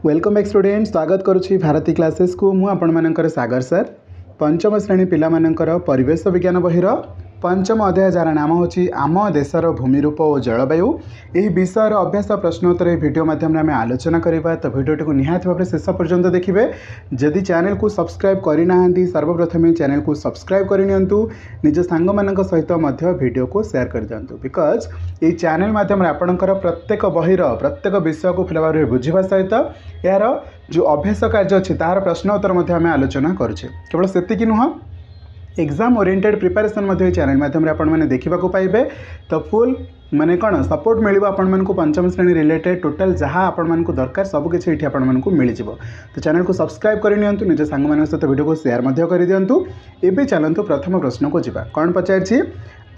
Welcome back student स्वागत करुच्ची Bharti classes को मु आपण मानकर सागर सर पंचम श्रेणी पिला मानकर परिवेश विज्ञान बहिर पंचम अध्याय जार नाम होची आम देशर भूमिरूप और जलवायु यह विषय अभ्यास प्रश्नोत्तर वीडियो माध्यम आम आलोचना करवा। तो वीडियो को निहाती भाव शेष पर्यंत देखिए। जदि चैनल को सब्सक्राइब करना सर्वप्रथम चैनल को सब्सक्राइब करनी निज सांग मान सहित वीडियो को शेयर कर दिंतु बिकज ये चैनल माध्यम आपणकर प्रत्येक बहिर प्रत्येक विषय को फिल भाव बुझा सहित यार जो अभ्यास कार्य अच्छी तार प्रश्नोत्तर आम आलोचना करुचे। केवल सेतिक नुह एग्जाम ओरिएंटेड प्रिपरेशन चैनल माध्यम आपण मैंने देखा पाइबे। तो फुल माने कौन सपोर्ट मिल आपण को पंचम श्रेणी रिलेटेड टोटाल जहाँ आपण को दरकार सबकिछ ये आपण को मिल जाव। तो चैनल को सब्सक्राइब करनी निज सांग मान सहित वीडियो को शेयर कर दिंतु। एवं चलतु प्रथम प्रश्न को जावा। कौन पचार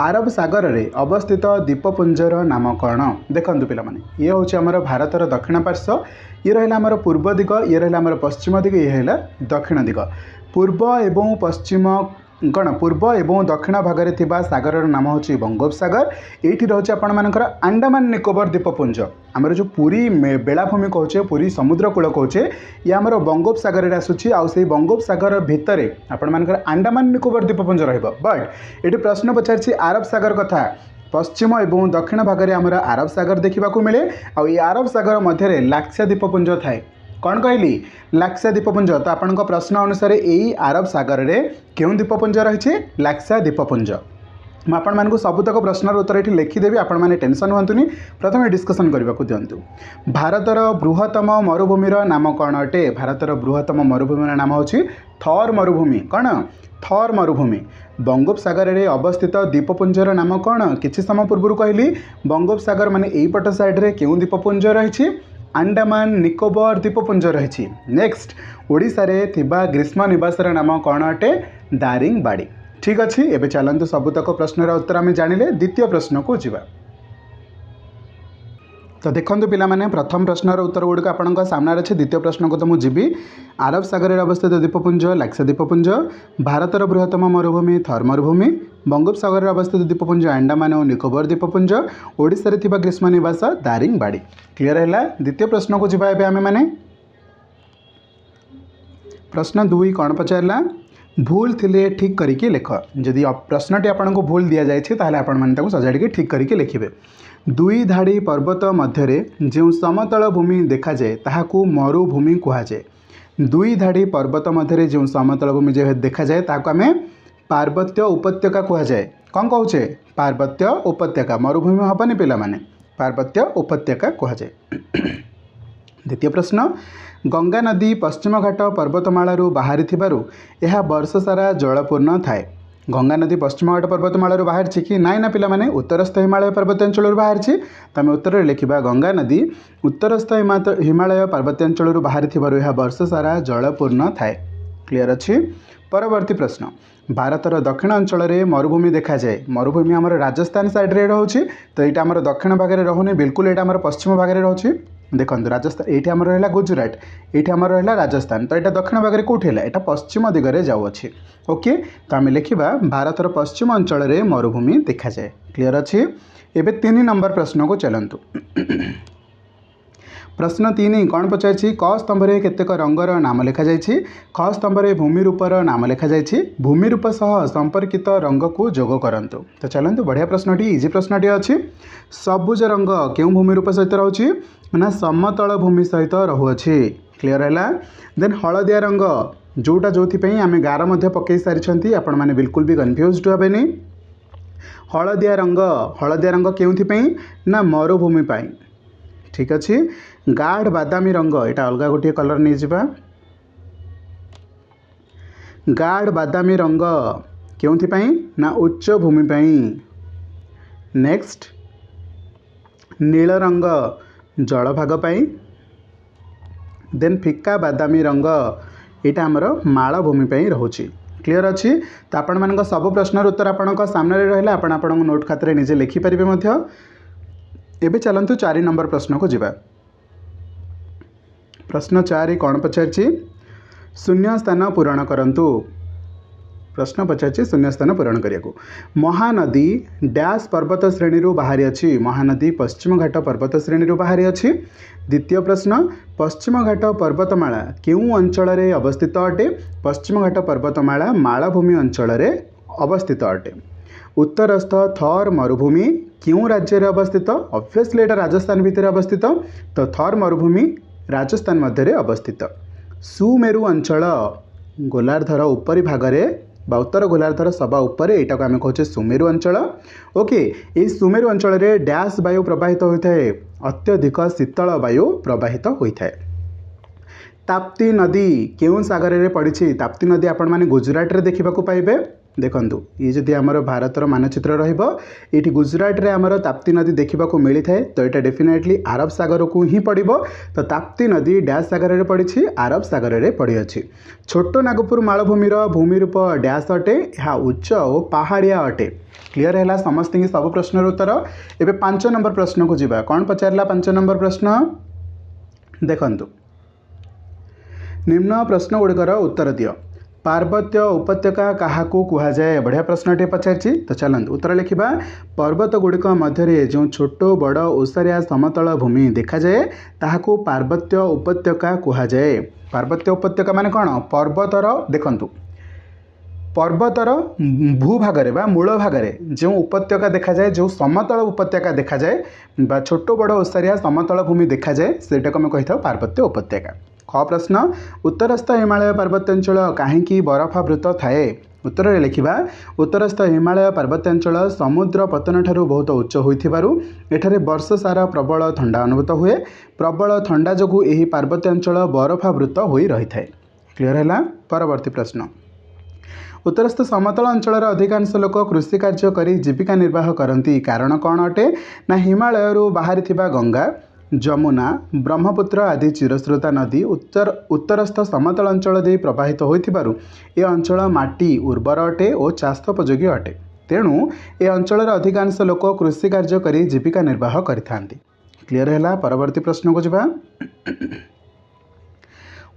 आरब सागर रे अवस्थित द्वीपपुंजर नाम कौन? देखु पे ये हूँ आमर भारतर दक्षिण पार्श्व, ये रहा आमर पूर्व दिग, ये रहा आमर पश्चिम दिग, ये है दक्षिण दिग। पूर्व एवं पश्चिम कौन पूर्व एवं दक्षिण भागरे थिबा सागर नाम होची बंगोपसागर। ये रोचे आपण मानकर अंडमान निकोबर द्वीपपुंज। आमर जो पूरी बेलाभूमि कहे पूरी समुद्रकूल कहे ये आमर बंगोपसागर आसूची। आउ से बंगोपसागर भितर आपण मानकर अंडमान निकोबर द्वीपपुंज रहिबो। बट ये प्रश्न पचारछि आरब सागर कथा। पश्चिम एवं दक्षिण भागरे आमर आरब सागर देखा मिले। आ ये आरब सागर मध्य लाक्सा द्वीपपुंज थाए। कौन कहली? लाक्सा द्वीपपुंज। तो आपण प्रश्न अनुसार यही आरब सागर रे क्यों द्वीपपुंज रही? लाक्सा द्वीपपुंज। मैं आपण मानक सबुतक प्रश्नर उत्तर ये लिखिदेवी, आपण मैंने टेंशन हुंतुनी। प्रथम डिस्कसन करने को दिंतु। भारतर बृहत्तम मरुभूमिर नाम कौन अटे? भारतर बृहत्तम मरुभूमिर नाम होची थर मरुभूमि। कौन? थर मरुभूमि। बंगोपसागर रे अवस्थित द्वीपपुंजर नाम कौन? किछि समय पूर्व कहली बंगोपसागर माने एपट साइड रे क्यों द्वीपपुंज रही? अंडमान निकोबर द्वीपपुंज रही। नेक्स्ट ओडिशा रे थिबा ग्रीष्म निवासर नाम कौन अटे? दारिंगबाड़ी। ठीक अच्छे। एबे चलतु सबुतक प्रश्नर उत्तर आम जानिले। द्वितीय प्रश्न को जीवा। तो देखो पे प्रथम प्रश्नर उत्तर गुड़िक आपण सामने अच्छे। द्वितीय प्रश्न को तो मुझे जीवी। आरब सागर अवस्थित द्वीपपुंज लाक्सा द्वीपपुंज, भारतर बृहत्तम मरुभूमि थर मरुभूमि, बंगोपसागर अवस्थित द्वीपपुंज अंडमान और निकोबर द्वीपपुंज, ओडिशा रे थिबा ग्रीष्म निवास दारिंगबाड़ी। क्लियर है? द्वितीय प्रश्न को जीवा। एबे आमे माने प्रश्न 2 कौन पचारला? भूल थिले ठीक करिके लिख। जदि प्रश्नटी आपन को भूल दिया जाए ताहले आपण माने ताको सजाड़ी ठीक करिके लिखिबे। दुई धाड़ी पर्वत मध्य जो समतल भूमि देखा जाए ताहाकू मरुभूमि कहुए। दुई धाड़ी पर्वत मध्य जो समतल भूमि देखा जाए ताको आमे पार्वत्य उपत्यका कहुए। कौन कहे? पार्वत्य उपत्यका। मरुभूमि हेनी पिला माने, पार्वत्य उपत्यका कहुए। द्वितीय प्रश्न, गंगा नदी पश्चिम घाट पर्वतमालू बाहरी यह वर्ष सारा जलपूर्ण थाए। गंगा नदी पश्चिम घाट पर्वतमालू बाहरी कि नाई ना पिला माने उत्तरस्थ हिमालय पर्वतांचल बाहरी। तो आम उत्तर लिखा गंगा नदी उत्तरस्थ हिमालय पर्वतांचल बाहरी यह वर्ष सारा जलपूर्ण थाए। क्लियर अच्छी। परवर्ती प्रश्न, भारतर दक्षिण अंचल में मरुभूमि देखा जाए। मरुभूमि आमर राजस्थान साइड रे रोचे। तो यहाँ आम दक्षिण भागे रोनी, बिल्कुल यहाँ आम पश्चिम भागे रोचे। देखो राजस्थान ये आम रहा गुजरात, ये आम रहा राजस्थान। तो यहाँ दक्षिण भाग में कौटी है? यहाँ पश्चिम दिगरे जाऊँगी। ओके। तो आम लिखा भारतर पश्चिम अंचल में मरुभूमि देखा जाए। क्लियर अच्छे। एवं 3 नंबर प्रश्न को चलतु। प्रश्न 3 कौन पचार? क स्तंभ में केतेक रंगर नाम लिखा जाइए। ख स्तंभ में भूमिरूपर नाम लिखा जाइए। भूमिरूप सह संपर्कित रंग को जोग करंतु। तो चलतु बढ़िया प्रश्नटी, इजी प्रश्नटी अच्छी। सबुज रंग क्यों भूमिरूप सहित रोचे ना? समतल भूमि सहित रहुअछि। क्लियर है? देन हलदिया रंग जोटा जो आम गार पकई सारी आपण मैंने बिल्कुल भी कन्फ्यूज्ड हेनी। हलदिया रंग क्यों ना? मरुभूमि पाई। ठीक अच्छे। गाढ़ बादामी रंग यहाँ अलग गोटे कलर नहीं जावा। गाढ़ बादामी रंग क्यों ना? उच्च भूमि पाई। नेक्स्ट नील रंग जलभाग पाई। देन फिका बादामी रंग यहाँ आमर माल भूमि पाई रोचे। क्लियर अच्छी। तो आपण मान सब प्रश्नर उत्तर आपण सामने रहा। आपण नोट खाते निजे लिखिपारे। एबे चलतु 4 नंबर प्रश्न को जीवा। प्रश्न 4 कौन पचार? शून्य स्थान पूरण करंतु। प्रश्न पचार शून्य स्थान पूरण करने महानदी डैश पर्वत श्रेणी बाहरी अच्छी महानदी पश्चिम घाट पर्वत श्रेणी बाहरी अच्छी। द्वितीय प्रश्न पश्चिम घाट पर्वतमाला केउं अंचल अवस्थित अटे पश्चिम घाट पर्वतमाला मालभूमि अंचल अवस्थित अटे। उत्तरस्थ थर मरुभूमि क्यों राज्य अवस्थित ऑब्वियसली एटा राजस्थान भितर अवस्थित तो थर मरुभूमि राजस्थान मध्य अवस्थित। सुमेरु अंचल गोलार्धर उपरी भागरे बा उत्तर गोलार्धर सभा उपर यहाँ को आम कहे सुमेरु अंचल। ओके ये सुमेरु अंचल डैश वायु प्रवाहित होता है अत्यधिक शीतल वायु प्रवाहित होता है। ताप्ती नदी केउं सागर में पड़ी ताप्ती नदी आपण मैंने गुजरात रे देखा पाइबे। देखंतु ये जदि आमर भारतर मानचित्र रहिबो एठी गुजरात रे आमर ताप्ती नदी देखा मिली थाए तो यहाँ डेफिनेटली अरब सागर को ही पड़ो। तो ताप्ती नदी डैश सागर में पड़ी अरब सागर में पड़ी अच्छी। छोट नागपुर मालभूमिर भूमिरूप डैश अटे यह उच्च और पहाड़िया अटे। क्लीयर है समस्त की सब प्रश्न उत्तर। एवं 5 नंबर प्रश्न को जीवा कौन पचारा 5 नंबर प्रश्न देखंतु निम्न प्रश्न गुड़िकर उत्तर दियो। पार्वत्य उपत्यका क्या कहुए बढ़िया प्रश्नटे पचार तो चलते उत्तर लिखा। पर्वत गुड़िक मध्य जो छोट बड़ ओसारिया समतल भूमि देखा जाए ताहाकू पार्वत्य उपत्यका कहुए। पार्वत्य उपत्यका माने कौन पर्वतर देखंतु पर्वतर भूभागे बा मूल भागरे जो उपत्यका देखा जाए जो समतल उपत्यका देखा जाए बा छोट बड़ ओसारिया समतल भूमि देखा जाए सेटा को आम कही था पार्वत्य उपत्यका। ख प्रश्न उत्तरस्थ हिमालय पर्वतांचल कहीं बरफावृत थाए। उत्तर में लिखा उत्तरस्थ हिमालय पर्वतांचल समुद्र पतन ठारू बहुत उच्च होइथिबारु एठारे वर्ष सारा प्रबल ठंडा अनुभूत हुए। प्रबल ठंडा जोगु एही पर्वतांचल बरफावृत होई रही थाए। क्लियर है। परवर्ती प्रश्न उत्तरस्थ समतल अंचल अधिकांश लोक कृषि कार्य करी जीविका निर्वाह करती कारण कौन अटे ना हिमालय बाहरी थिबा गंगा जमुना ब्रह्मपुत्र आदि चिरस्रोता नदी उत्तरस्थ समतल अंचल दे प्रवाहित होइथिबारु ए अंचल माटी उर्वर अटे और चाषोपयोगी अटे। तेणु ए अंचल अधिकांश लोक कृषि कार्य करी जीविका निर्वाह करिथांती। क्लियर है। परवर्ती प्रश्न को जीवा।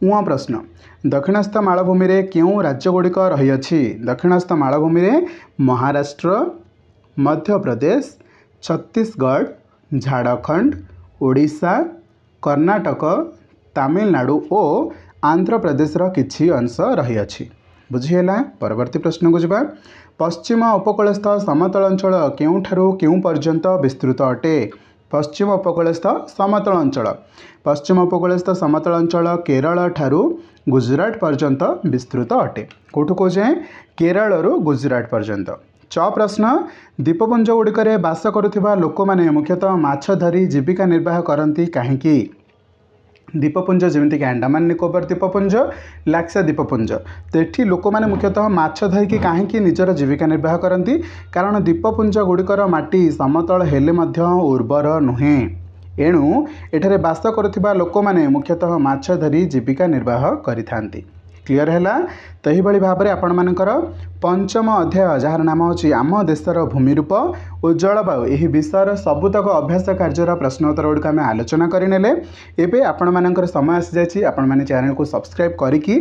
उहाँ प्रश्न दक्षिणस्थ मालभूमि रे क्यों राज्य गुड़िक रही अछि। दक्षिणस्थ मालभूमि रे महाराष्ट्र मध्य प्रदेश छत्तीसगढ़ झारखंड ओडिशा कर्नाटक तमिलनाडु और आंध्र प्रदेश किछि अंश रही अछि। बुझीगला। परवर्ती प्रश्न को जीवा। पश्चिम उपकूलस्थ समतल अंचल केउठारु केउं पर्यंत विस्तृत अटे। पश्चिम उपकूलस्थ समतल अंचल पश्चिम उपकूलस्थ समतल अंचल केरल ठारू गुजरात पर्यंत विस्तृत अटे। कौटू कहे केरल गुजरात पर्यंत। च प्रश्न द्वीपपुंज गुड़िक बास करुवा लोक मैंने मुख्यतः माछ धरी जीविका निर्वाह करती कहीं। द्वीपपुंज जमीक अंडमान निकोबर द्वीपपुंज लाक्सा द्वीपपुंज तो ये लोक मैंने मुख्यतः माछ धरिकी कहीं निजर जीविका निर्वाह करती कारण द्वीपपुंज गुड़िकर माटी समतल हेले मध्य उर्वर नुहे। एणु एठारे बास करुवा लोक मैंने मुख्यतः माछ धरी जीविका निर्वाह करिथांती। क्लियर है। तो यही भाव में आपण मानकर पंचम अध्याय जार नाम होची आम देशर भूमिरूप और जलवायु यही विषय सबुतक अभ्यास कार्यर प्रश्नोत्तर गुड़िक आम आलोचना करने एवं आपण मानकर समय आसी जाइए। आपण मैंने चैनल को सब्सक्राइब करिकी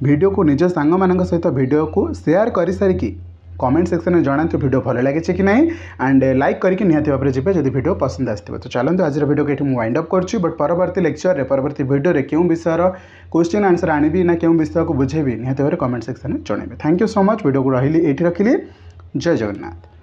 वीडियो को निज सांग मान सहित वीडियो को शेयर कर सारिकी कमेंट सेक्शन में जनातु वीडियो भल लगे कि नहीं एंड लाइक करके निहाती भाव में जी जब वीडियो पसंद आसो। तो चलते आज वीडियो को ये वाइंड अप कर बट परवर्ती लेक्चर परवर्ती वीडियो रे क्यों विषय क्वेश्चन आंसर आनी ना क्यों विषय को बुझेबी निहाती भाव में कमेंट सेक्शन में जनइबे। Thank you so much. Video को रही रखिली। जय जगन्नाथ।